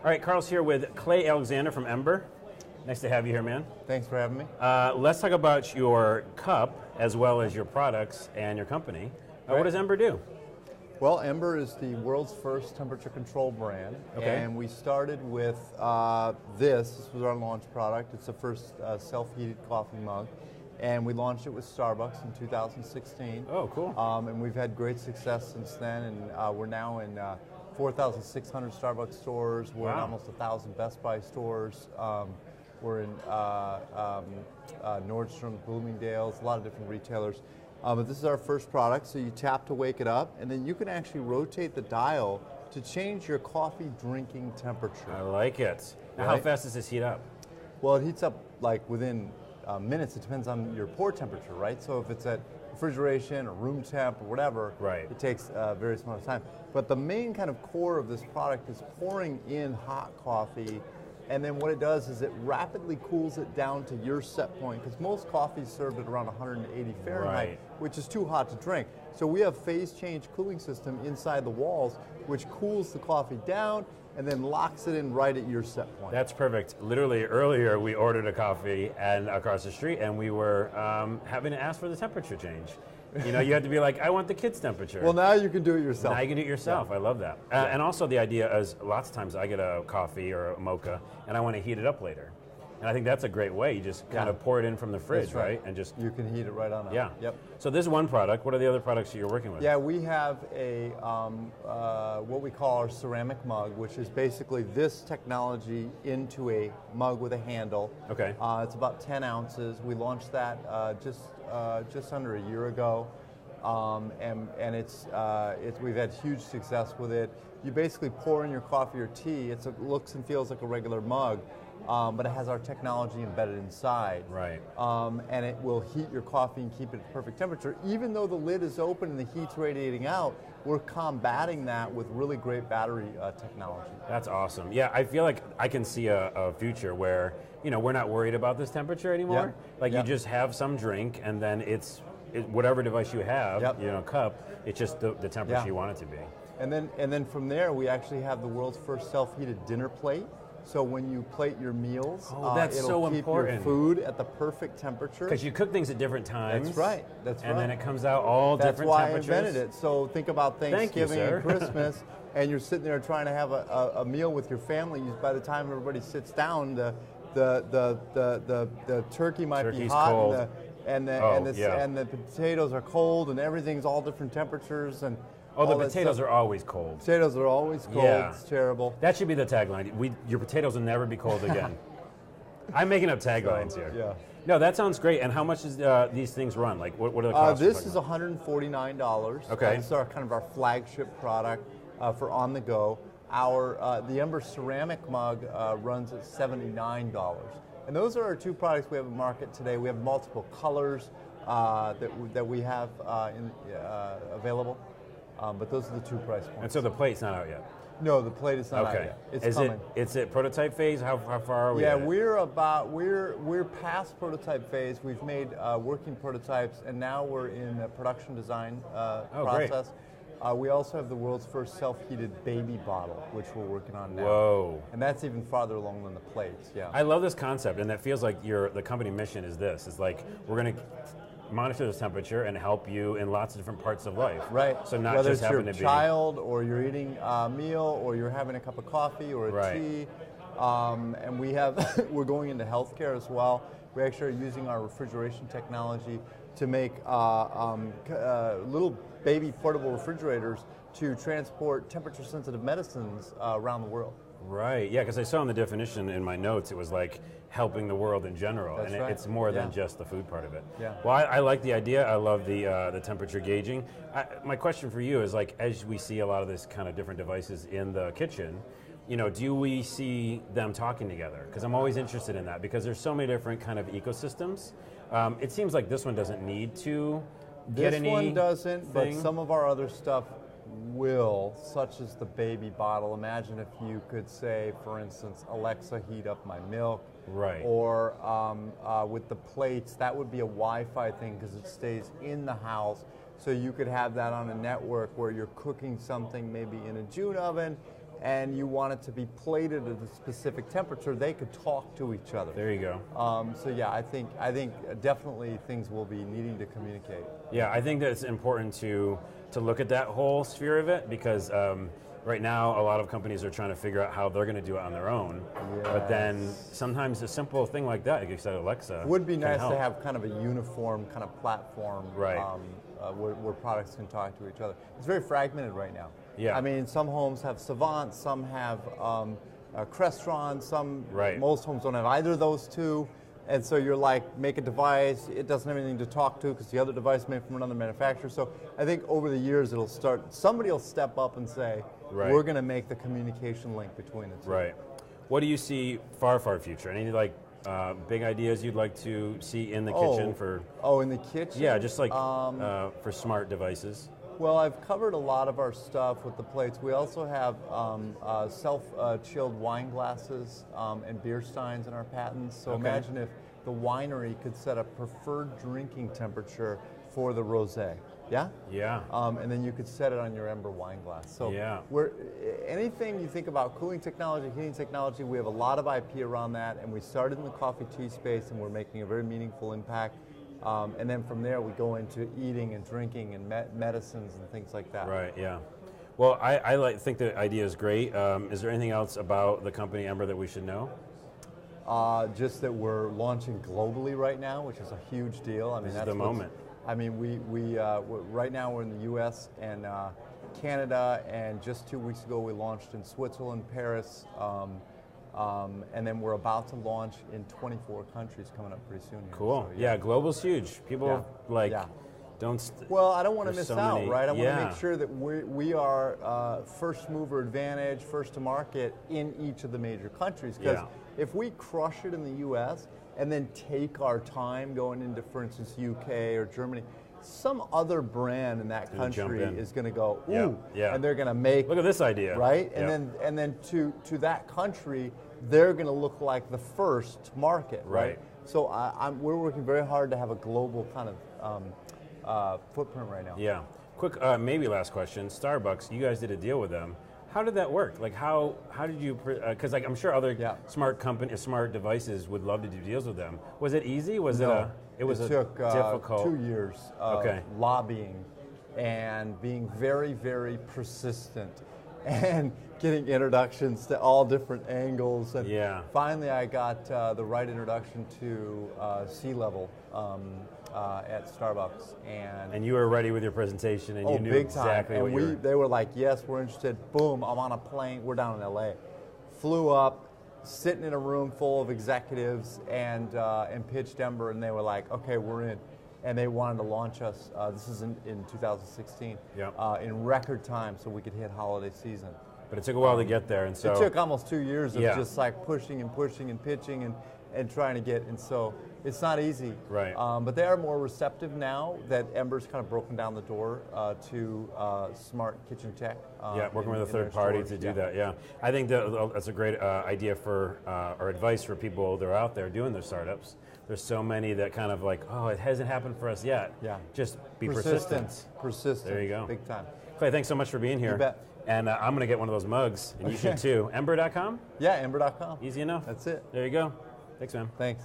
All right, Carl's here with Clay Alexander from Ember. Nice to have you here, man. Thanks for having me. Let's talk about your cup as well as your products and your company. What does Ember do? Well, Ember is the world's first temperature control brand, and we started with this was our launch product. It's the first self-heated coffee mug, and we launched it with Starbucks in 2016. Oh, cool. And we've had great success since then, and we're now in 4,600 Starbucks stores. We're in almost 1,000 Best Buy stores. We're in Nordstrom, Bloomingdale's, a lot of different retailers. But this is our first product, so you tap to wake it up, and then you can actually rotate the dial to change your coffee drinking temperature. I like it. Now, how fast does this heat up? Well, it heats up like within minutes. It depends on your pour temperature, right? So if it's at refrigeration or room temp or whatever, it takes a very small amount of time. But the main kind of core of this product is pouring in hot coffee, and then what it does is it rapidly cools it down to your set point, because most coffee is served at around 180 Fahrenheit, which is too hot to drink. So we have phase change cooling system inside the walls, which cools the coffee down and then locks it in right at your set point. That's perfect. Literally earlier we ordered a coffee and across the street, and we were having to ask for the temperature change. You know, you have to be like, I want the kids' temperature. Well, now you can do it yourself. Now you can do it yourself. I love that. And also the idea is lots of times I get a coffee or a mocha and I want to heat it up later. And I think that's a great way. You just kind of pour it in from the fridge, right? And just you can heat it right on up. Yeah. Yep. So this is one product. What are the other products that you're working with? Yeah, we have a what we call our ceramic mug, which is basically this technology into a mug with a handle. Okay. It's about 10 ounces. We launched that just under a year ago, and it's we've had huge success with it. You basically pour in your coffee or tea. It looks and feels like a regular mug. But it has our technology embedded inside. Right. And it will heat your coffee and keep it at perfect temperature. Even though the lid is open and the heat's radiating out, we're combating that with really great battery technology. That's awesome. Yeah, I feel like I can see a future where, you know, we're not worried about this temperature anymore. Like you just have some drink and then it's whatever device you have, you know, cup, it's just the temperature you want it to be. And then from there, we actually have the world's first self-heated dinner plate. So when you plate your meals, it'll keep your food at the perfect temperature. Because you cook things at different times. That's right. That's right. And then it comes out all different temperatures. That's why I invented it. So think about Thanksgiving and Christmas, and you're sitting there trying to have a meal with your family. By the time everybody sits down, the turkey might be hot, cold. and the potatoes are cold, and everything's all different temperatures and. Oh, the potatoes are always cold. Potatoes are always cold. Yeah. It's terrible. That should be the tagline. Your potatoes will never be cold again. I'm making up taglines here. Yeah. No, that sounds great. And how much does these things run? Like, what are the costs? This is $149. Okay. This is our kind of our flagship product for on the go. The Ember ceramic mug runs at $79. And those are our two products we have in market today. We have multiple colors that we have available. But those are the two price points. And so the plate's not out yet? No, the plate is not out yet. It's coming. Is it prototype phase? How far are we? Yeah, we're past prototype phase. We've made working prototypes, and now we're in a production design process. We also have the world's first self-heated baby bottle, which we're working on now. Whoa. And that's even farther along than the plates, yeah. I love this concept, and that feels like the company mission is this. It's like, we're going to monitor this temperature and help you in lots of different parts of life. Right. So not whether just it's happen your to be child, or you're eating a meal, or you're having a cup of coffee or a tea. And we're going into healthcare as well. We actually are using our refrigeration technology to make little baby portable refrigerators to transport temperature-sensitive medicines around the world. Right, yeah, because I saw in the definition in my notes, it was like helping the world in general, and it's more than just the food part of it. Yeah. Well, I like the idea. I love the temperature gauging. My question for you is, like, as we see a lot of this kind of different devices in the kitchen, you know, do we see them talking together? Because I'm always interested in that, because there's so many different kind of ecosystems. It seems like this one doesn't need to get any. This one doesn't, but some of our other stuff will, such as the baby bottle. Imagine if you could say, for instance, Alexa, heat up my milk. Right. Or with the plates, that would be a Wi-Fi thing because it stays in the house. So you could have that on a network where you're cooking something maybe in a June oven, and you want it to be plated at a specific temperature, they could talk to each other. There you go. So yeah, I think definitely things will be needing to communicate. Yeah, I think that it's important to look at that whole sphere of it, because right now a lot of companies are trying to figure out how they're going to do it on their own. Yes. But then sometimes a simple thing like that, like you said, Alexa, would be nice help. to have kind of a uniform kind of platform, right. Where products can talk to each other. It's very fragmented right now. Yeah. I mean, some homes have Savant, some have Crestron, most homes don't have either of those two. And so you're like, make a device, it doesn't have anything to talk to because the other device made from another manufacturer. So I think over the years it'll start, somebody will step up and say, we're going to make the communication link between the two. Right. What do you see far future? Any like big ideas you'd like to see in the kitchen for? Oh, in the kitchen? Yeah, just like for smart devices. Well, I've covered a lot of our stuff with the plates. We also have self-chilled wine glasses and beer steins in our patents. So imagine if the winery could set a preferred drinking temperature for the rosé. Yeah? Yeah. And then you could set it on your Ember wine glass. So anything you think about cooling technology, heating technology, we have a lot of IP around that, and we started in the coffee tea space, and we're making a very meaningful impact. And then from there, we go into eating and drinking and medicines and things like that. Right, yeah. Well, I think the idea is great. Is there anything else about the company Ember that we should know? Just that we're launching globally right now, which is a huge deal. I mean, that's the moment. I mean, we right now we're in the U.S. and Canada, and just 2 weeks ago we launched in Switzerland, Paris. And then we're about to launch in 24 countries coming up pretty soon here. Cool. So, yeah, global's huge. People don't. Well, I don't want to miss out, right? I want to make sure that we are first mover advantage, first to market in each of the major countries. Because if we crush it in the U.S. and then take our time going into, for instance, UK or Germany, some other brand in that country is going to go, ooh, and they're going to make, look at this idea, right? And then to that country, they're going to look like the first market, right? So we're working very hard to have a global kind of footprint right now. Yeah. Quick, maybe last question. Starbucks, you guys did a deal with them. How did that work? Like, how did you? Because like I'm sure other smart devices would love to do deals with them. Was it easy? Was it took difficult 2 years of lobbying and being very, very persistent and getting introductions to all different angles. And finally I got the right introduction to C-level at Starbucks. And you were ready with your presentation, and you knew big time. exactly and what you were. They were like, yes, we're interested. Boom, I'm on a plane. We're down in LA. Flew up, sitting in a room full of executives, and pitched Ember, and they were like, okay, we're in. And they wanted to launch us, this is in 2016, in record time so we could hit holiday season. But it took a while to get there, and so... It took almost 2 years of just like pushing and pushing and pitching and trying to get, and so it's not easy. Right. But they are more receptive now that Ember's kind of broken down the door to smart kitchen tech. Working with a third party to do that, I think that's a great idea for, or advice for people that are out there doing their startups. There's so many that kind of like, oh, it hasn't happened for us yet. Yeah. Just be persistent. Persistent. There you go. Big time. Clay, thanks so much for being here. You bet. And I'm going to get one of those mugs, and you should too. Ember.com? Yeah, Ember.com. Easy enough. That's it. There you go. Thanks, man. Thanks.